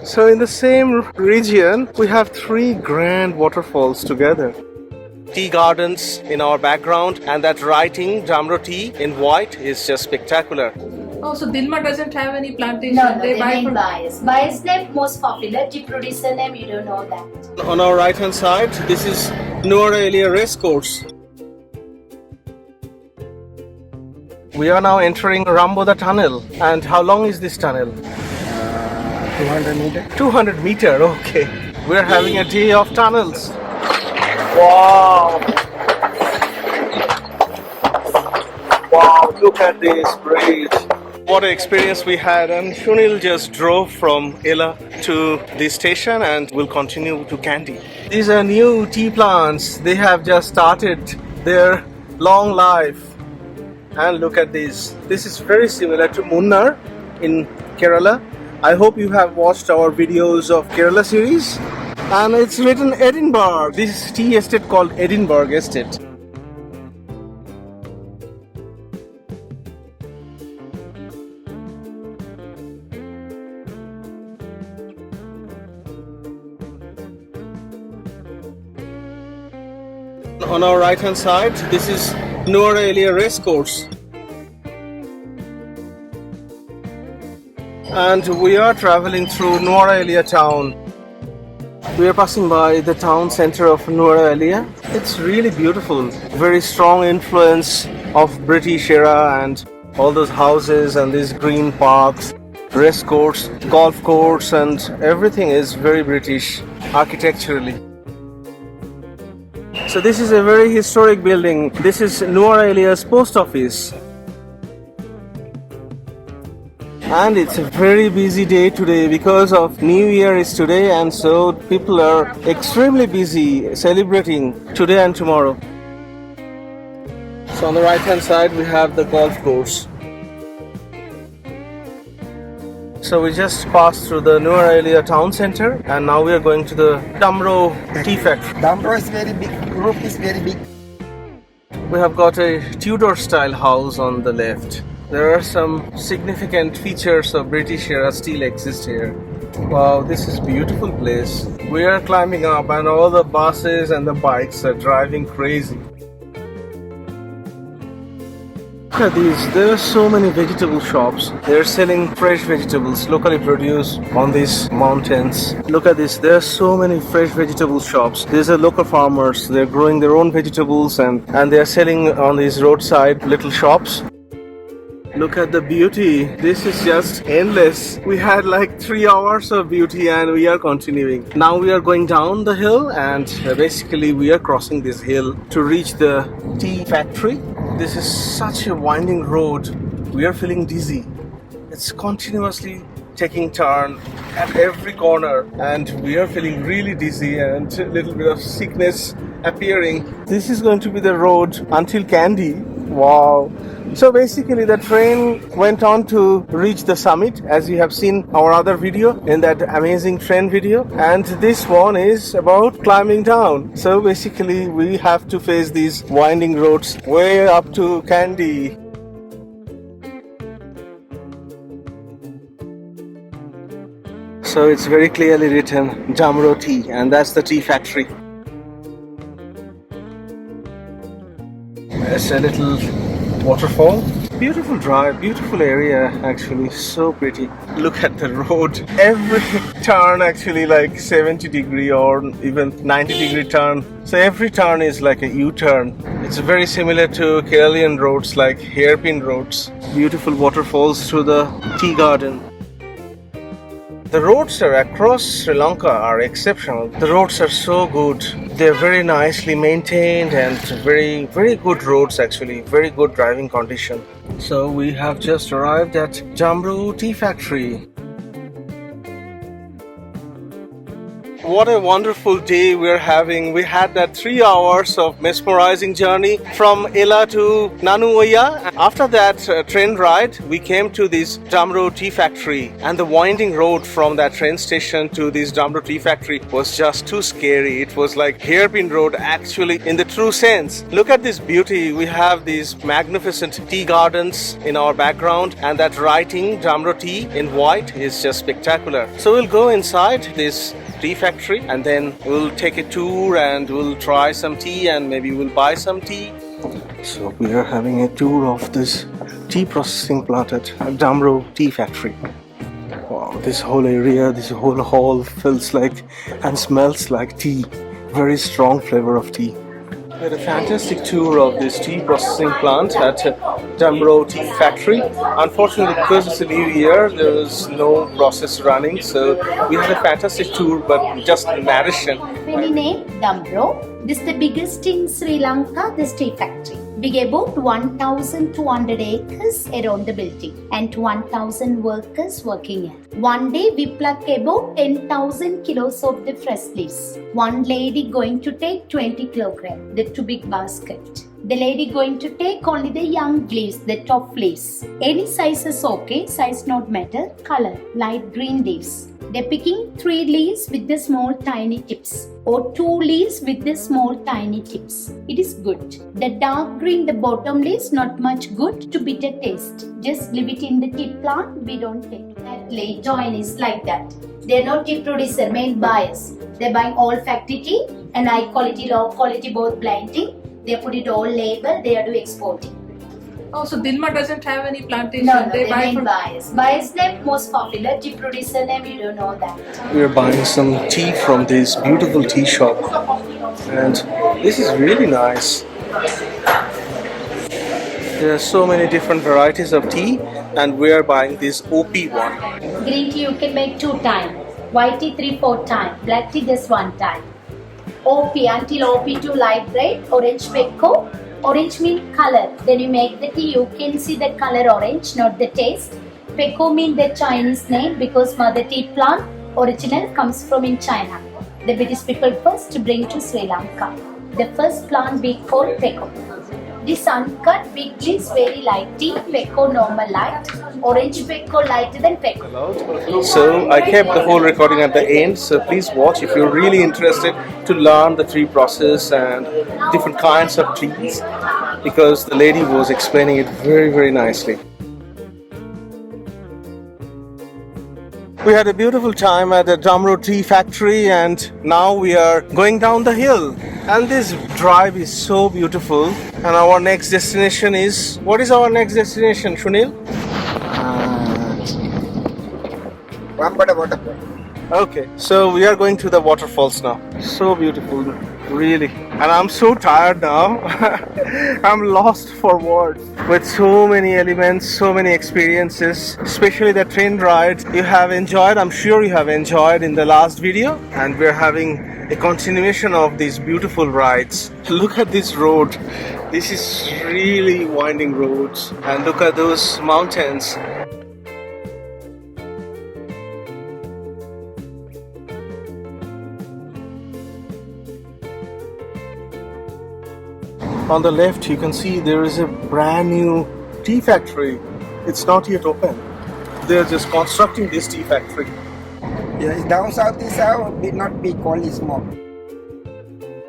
So in the same region, we have three grand waterfalls together. Tea gardens in our background, and that writing Damro tea in white is just spectacular. Oh, so Dilma doesn't have any plantation. No, They they buy mean from bias. Bias name most popular. Tea producer name you don't know that. On our right hand side, this is Nuwara Eliya Racecourse. We are now entering Ramboda Tunnel. And how long is this tunnel? 200 meters. 200 meter, okay. We're having a day of tunnels. Wow! Wow, look at this bridge. What an experience we had, and Shunil just drove from Ella to this station and will continue to Kandy. These are new tea plants. They have just started their long life. And look at this. This is very similar to Munnar in Kerala. I hope you have watched our videos of Kerala series. And it's written Edinburgh. This is tea estate called Edinburgh Estate. On our right hand side, this is Nuwara Eliya Racecourse. And we are traveling through Nuwara Eliya town. We are passing by the town center of Nuwara Eliya. It's really beautiful. Very strong influence of British era and all those houses and these green parks, race course, golf course, and everything is very British architecturally. So this is a very historic building. This is Nuwara Eliya's post office. And it's a very busy day today because of New Year is today, and so people are extremely busy celebrating today and tomorrow. So on the right hand side we have the golf course. So we just passed through the Nuwara Eliya town center, and now we are going to the Damro Tea Factory. Damro is very big. Group is very big. We have got a Tudor-style house on the left. There are some significant features of British era still exist here. Wow, this is a beautiful place. We are climbing up and all the buses and the bikes are driving crazy. Look at these, there are so many vegetable shops. They're selling fresh vegetables, locally produced on these mountains. Look at this, there are so many fresh vegetable shops. These are local farmers, they're growing their own vegetables and they're selling on these roadside little shops. Look at the beauty, this is just endless. We had like 3 hours of beauty and we are continuing. Now we are going down the hill, and basically we are crossing this hill to reach the tea factory. This is such a winding road. We are feeling dizzy. It's continuously taking turn at every corner and we are feeling really dizzy and a little bit of sickness appearing. This is going to be the road until Kandy. Wow. So basically the train went on to reach the summit, as you have seen our other video in that amazing train video, and this one is about climbing down. So basically we have to face these winding roads way up to Kandy. So it's very clearly written Damro Tea, and that's the tea factory. It's a little waterfall. Beautiful drive, beautiful area actually, so pretty. Look at the road. Every turn actually like 70 degree or even 90 degree turn. So every turn is like a U-turn. It's very similar to Keralian roads, like hairpin roads. Beautiful waterfalls through the tea garden. The roads across Sri Lanka are exceptional. The roads are so good. They're very nicely maintained and very good roads actually. Very good driving condition. So we have just arrived at Damro Tea Factory. What a wonderful day we're having. We had that 3 hours of mesmerizing journey from Ela to Nuwara. After that train ride, we came to this Damro Tea Factory, and the winding road from that train station to this Damro Tea Factory was just too scary. It was like hairpin road actually in the true sense. Look at this beauty. We have these magnificent tea gardens in our background, and that writing Damro Tea in white is just spectacular. So we'll go inside this tea factory and then we'll take a tour and we'll try some tea and maybe we'll buy some tea. So we are having a tour of this tea processing plant at Damro Tea Factory. Wow, this whole area, this whole hall feels like and smells like tea. Very strong flavor of tea. We had a fantastic tour of this tea processing plant at Damro Tea Factory. Unfortunately, because it's a new year, there was no process running, so we had a fantastic tour, but just in addition. Company name Damro. This is the biggest in Sri Lanka, this tea factory. Big about 1,200 acres around the building and 1,000 workers working here. One day we pluck about 10,000 kilos of the fresh leaves. One lady going to take 20 kilograms, the too big basket. The lady going to take only the young leaves, the top leaves. Any size is okay, size not matter. Color, light green leaves. They're picking 3 leaves with the small tiny tips or 2 leaves with the small tiny tips. It is good. The dark green, the bottom leaves, not much good to bitter taste. Just leave it in the tea plant, we don't take. That late join is like that. They're not tea producer, main buyers. They're buying all factory tea and high quality, low quality, both blending. They put it all label, they are doing exporting. Oh, so Dilma doesn't have any plantation. No, they they buy main from buyers. Buyers name most popular, tea producer name you don't know that. We are buying some tea from this beautiful tea shop, and this is really nice. There are so many different varieties of tea, and we are buying this OP one. Green tea you can make 2 times, white tea 3-4 times, black tea just 1 time. OP until OP2 light red, orange pecco. Orange means color. Then you make the tea, you can see the color orange, not the taste. Pecco means the Chinese name because mother tea plant original comes from in China. The British people first bring to Sri Lanka. The first plant we call Pecco. This uncut big leaves very light tea, Pecco normal light, orange Pecco lighter than Pecco. So I kept the whole recording at the end, so please watch if you're really interested to learn the tea process and different kinds of teas, because the lady was explaining it very, very nicely. We had a beautiful time at the Damro Tea Factory, and now we are going down the hill. And this drive is so beautiful. And our next destination is... What is our next destination, Shunil? Ramboda Waterfall. Okay, so we are going to the waterfalls now. So beautiful, really. And I'm so tired now. I'm lost for words. With so many elements, so many experiences, especially the train ride you have enjoyed. I'm sure you have enjoyed in the last video. And we're having a continuation of these beautiful rides. Look at this road. This is really winding roads. And look at those mountains. On the left you can see there is a brand new tea factory. It's not yet open. They're just constructing this tea factory. Yeah, down south is not big, only small.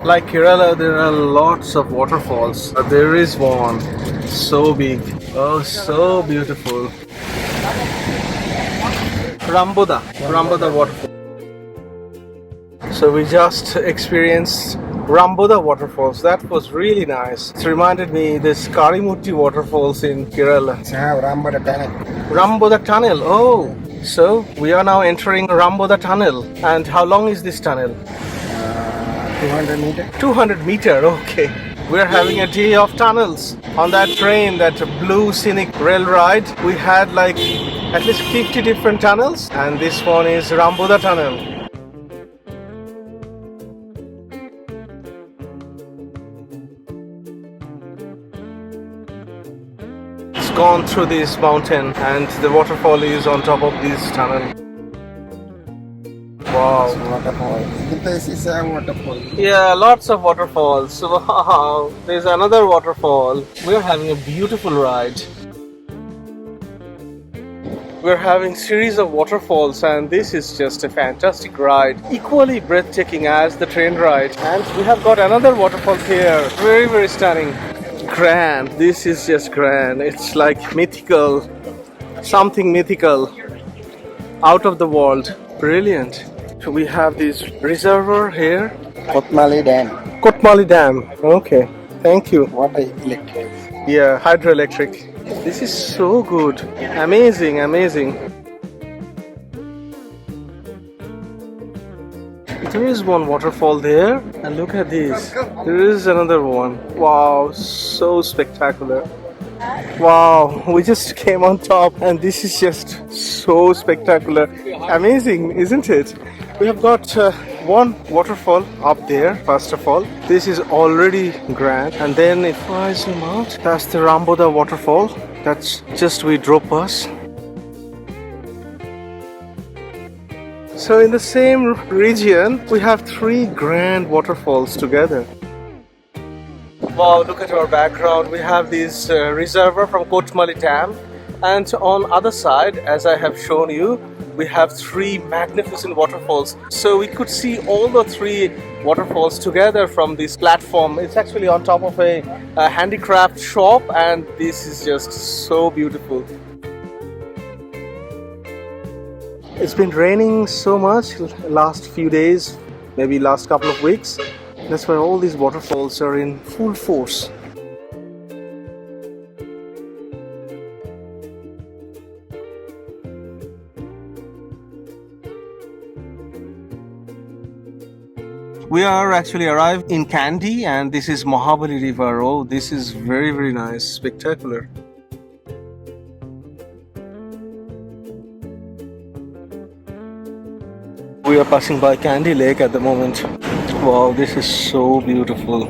Like Kerala, there are lots of waterfalls. There is one so big. Oh, so beautiful. Ramboda waterfall. So we just experienced Ramboda waterfalls. That was really nice. It reminded me this Karimutti waterfalls in Kerala. Ramboda Tunnel. Ramboda Tunnel. Oh, so we are now entering Ramboda Tunnel. And how long is this tunnel? 200 meters. 200 meter. Okay. We're having a day of tunnels. On that train, that blue scenic rail ride, we had like at least 50 different tunnels, and this one is Ramboda Tunnel. Gone through this mountain, and the waterfall is on top of this tunnel. Wow. Waterfall. The place is a waterfall. Yeah, lots of waterfalls. Wow. There's another waterfall. We're having a beautiful ride. We're having series of waterfalls and this is just a fantastic ride. Equally breathtaking as the train ride. And we have got another waterfall here. Very, very stunning. Grand. This is just grand. It's like mythical. Something mythical. Out of the world. Brilliant. So we have this reservoir here. Kotmale Dam. Kotmale Dam. Okay. Thank you. Water electric. Yeah, hydroelectric. This is so good. Amazing, amazing. There is one waterfall there. And look at this. There is another one. Wow, so spectacular. Wow, we just came on top and this is just so spectacular. Amazing, isn't it? We have got one waterfall up there, first of all. This is already grand. And then if I zoom out, that's the Ramboda waterfall. That's just we drove past. So in the same region, we have three grand waterfalls together. Wow, look at our background. We have this reservoir from Kotmale Dam. And on other side, as I have shown you, we have three magnificent waterfalls. So we could see all the three waterfalls together from this platform. It's actually on top of a handicraft shop and this is just so beautiful. It's been raining so much last few days, maybe last couple of weeks. That's why all these waterfalls are in full force. We are actually arrived in Kandy and this is Mahabali River. Oh, this is very, very nice, spectacular. We are passing by Kandy Lake at the moment. Wow, this is so beautiful.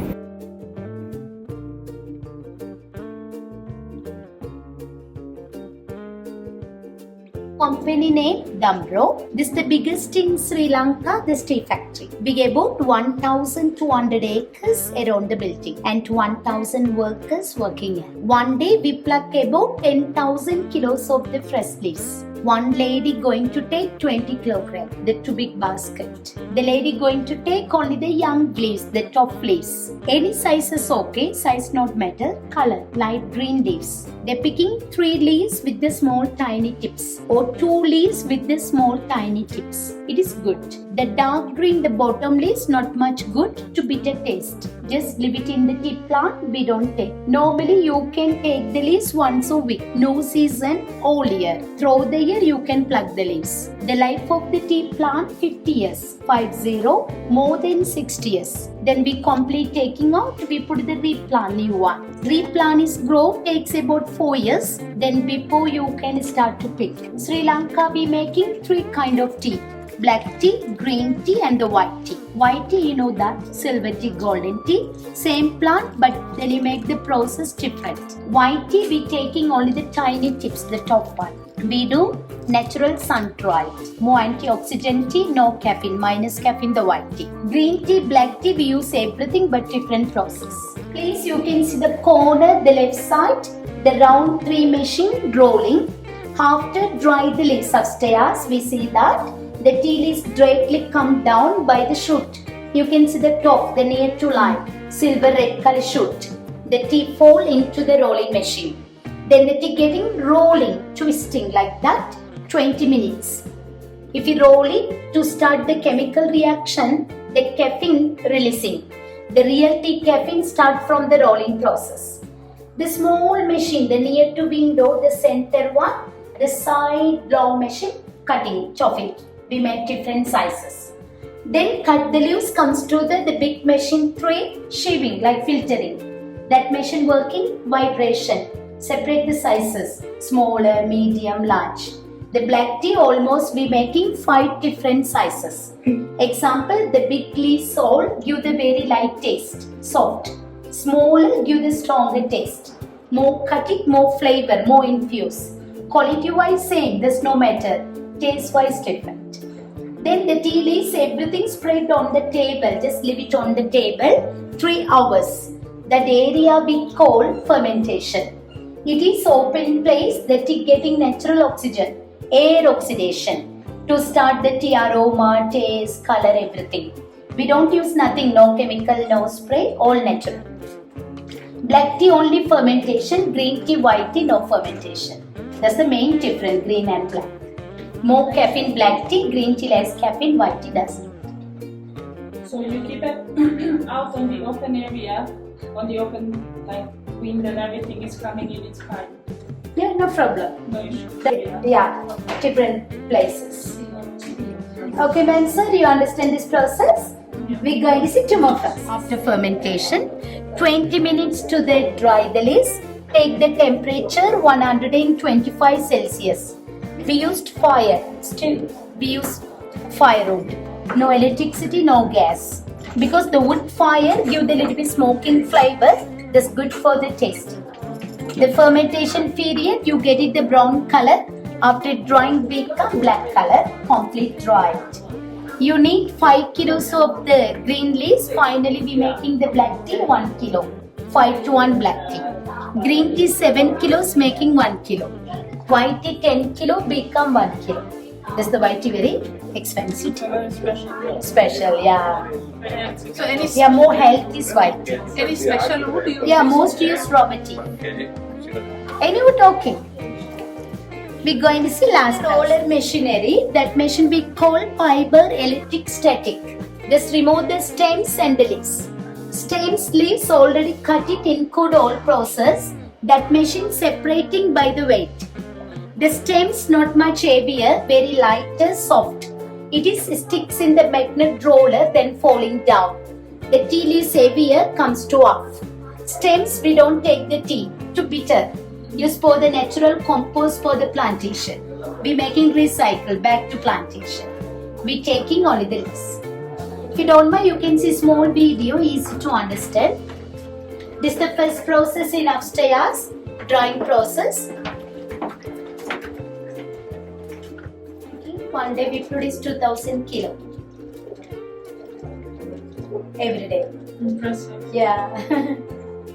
Company name Damro. This is the biggest in Sri Lanka, this tea factory. Big about 1,200 acres around the building and 1,000 workers working here. One day we pluck about 10,000 kilos of the fresh leaves. One lady going to take 20 kilograms, the too big basket. The lady going to take only the young leaves, the top leaves. Any size is okay, size not matter. Color, light green leaves. They're picking 3 leaves with the small tiny tips or 2 leaves with the small tiny tips. It is good. The dark green, the bottom leaves, not much good to bitter taste. Just leave it in the tea plant, we don't take. Normally you can take the leaves once a week. No season, all year. Throughout the year you can pluck the leaves. The life of the tea plant 50 years. 50, more than 60 years. Then we complete taking out, we put the replant new one. Replant is grow, takes about 4 years. Then before you can start to pick. Sri Lanka we making 3 kind of tea. Black tea, green tea and the white tea. White tea, you know that, silver tea, golden tea. Same plant but then you make the process different. White tea we taking only the tiny tips, the top one. We do natural sun-dried. More antioxidant tea, no caffeine, minus caffeine the white tea. Green tea, black tea we use everything but different process. Please you can see the corner, the left side, the round 3 machine rolling. After dry the leaves upstairs, we see that the tea leaves directly come down by the shoot. You can see the top, the near to line, silver red color shoot. The tea fall into the rolling machine. Then the tea getting rolling, twisting like that, 20 minutes. If you roll it to start the chemical reaction, the caffeine releasing. The real tea caffeine start from the rolling process. The small machine, the near to window, the center one, the side long machine, cutting, chopping. We make different sizes. Then cut the leaves comes to the big machine tray, shaving like filtering. That machine working vibration. Separate the sizes, smaller, medium, large. The black tea almost we making 5 different sizes. Example, the big leaves all give the very light taste, soft. Smaller give the stronger taste. More cutting, more flavor, more infused. Quality wise same, there's no matter. Taste wise different. Then the tea leaves, everything spread on the table. Just leave it on the table 3 hours. That area we call fermentation. It is open place, the tea getting natural oxygen, air oxidation to start the tea aroma, taste, color, everything. We don't use nothing, no chemical, no spray, all natural. Black tea only fermentation, green tea, white tea, no fermentation. That's the main difference, green and black. More caffeine, black tea, green tea less caffeine, white tea doesn't. So you keep it out on the open area, on the open like wind and everything is coming in, it's fine. Yeah, no problem. No issue. Yeah, different places. Okay, man, sir, you understand this process? Yeah. We're going to see two more first. After fermentation, 20 minutes to dry the leaves. Take the temperature 125 Celsius. We used fire. Still, we use firewood. No electricity, no gas. Because the wood fire gives the little bit smoking flavor. That's good for the taste. The fermentation period, you get it the brown color. After drying, become black color. Complete dried. You need 5 kilos of the green leaves. Finally, we making the black tea 1 kilo. 5 to 1 black tea. Green tea 7 kilos making 1 kilo. White tea 10 kilo become 1 kilo. That's the white tea very expensive. Very special. Special, yeah. So any Yeah, more health is white tea. any special wood you Yeah, use? most use rubber tea. Anyone talking? We're going to see last roller machinery. That machine we call fiber electric static. Just remove the stems and the leaves. Stems, leaves already cut it in good old process. That machine separating by the weight. The stems not much heavier, very lighter, soft. It is sticks in the magnet roller then falling down. The tea leaves heavier comes to off. Stems we don't take the tea, too bitter. Use for the natural compost for the plantation. We making recycle back to plantation. We taking only the leaves. If you don't mind, you can see small video, easy to understand. This is the first process in upstairs, drying process. One day we produce 2000 kilo. Every day. Impressive. Yeah.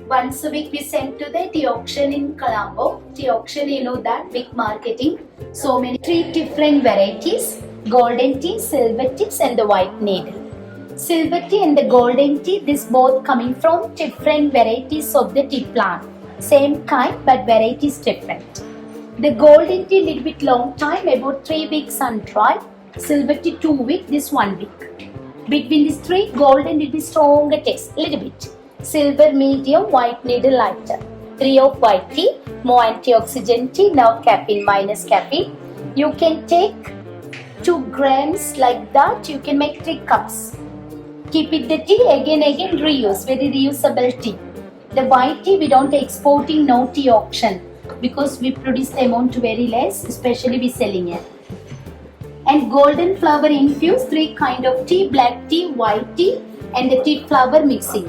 Once a week we send to the tea auction in Colombo. Tea auction, you know that, big marketing. So many, 3 different varieties. Golden tea, silver teas and the white needle. Silver tea and the golden tea, this both coming from different varieties of the tea plant. Same kind but varieties different. The golden tea little bit long time, about 3 weeks sun-dried. Silver tea 2 weeks, this 1 week. Between these 3, golden will be stronger taste, little bit. Silver medium, white needle lighter. 3 of white tea, more antioxidant tea, no caffeine, minus caffeine. You can take 2 grams like that, you can make 3 cups. Keep it the tea, again reuse, very reusable tea. The white tea we don't exporting, no tea auction. Because we produce the amount very less, especially we selling it. And golden flower infused 3 kind of tea, black tea, white tea and the tea flower mixing.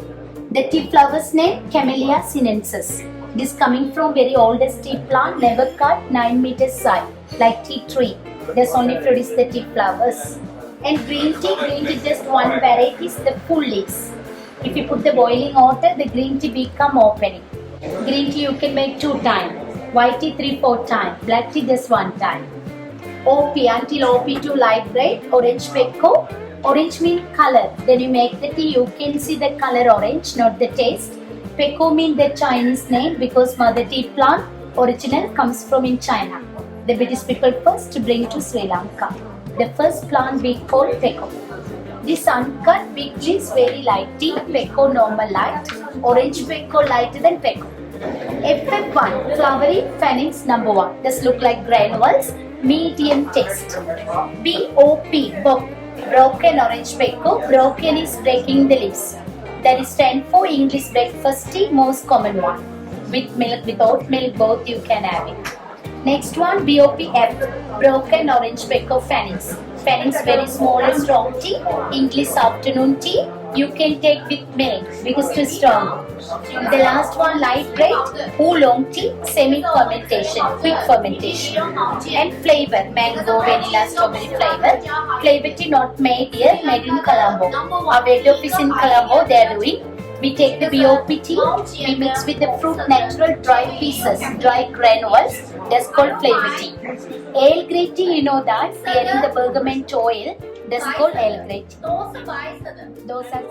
The tea flower's name Camellia sinensis. This coming from very oldest tea plant, never cut, 9 meters high, like tea tree. That's only produce the tea flowers. And green tea just one variety is the full leaves. If you put the boiling water, the green tea become opening. Green tea you can make 2 times. White tea 3-4 times, black tea just 1 time. OP until OP2 light bright, orange pekoe. Orange means color. Then you make the tea, you can see the color orange, not the taste. Pekoe means the Chinese name because mother tea plant original comes from in China. The British people first bring to Sri Lanka. The first plant we call pekoe. This uncut big leaves very light tea, pekoe normal light, orange pekoe lighter than pekoe. FF1, flowery fannings number 1. This look like granules, medium taste. BOP, BOP, broken orange pekoe. Broken is breaking the leaves. That is stand for English breakfast tea, most common one. With milk, without milk, both you can have it. Next one, BOPF, broken orange pekoe fannings. Pennings very small and strong tea. English afternoon tea. You can take with milk because too strong. The last one, light red, oolong tea, semi-fermentation, quick fermentation. And flavor, mango, vanilla, strawberry flavor. Flavor tea not made here, made in Colombo. Our head office in Colombo, they are doing. We take the BOP tea, we mix with the fruit natural dry pieces, dry granules, that's called flavor tea. Ale grey tea, you know that, we are in the bergamot oil, that's called ale grey tea. Those are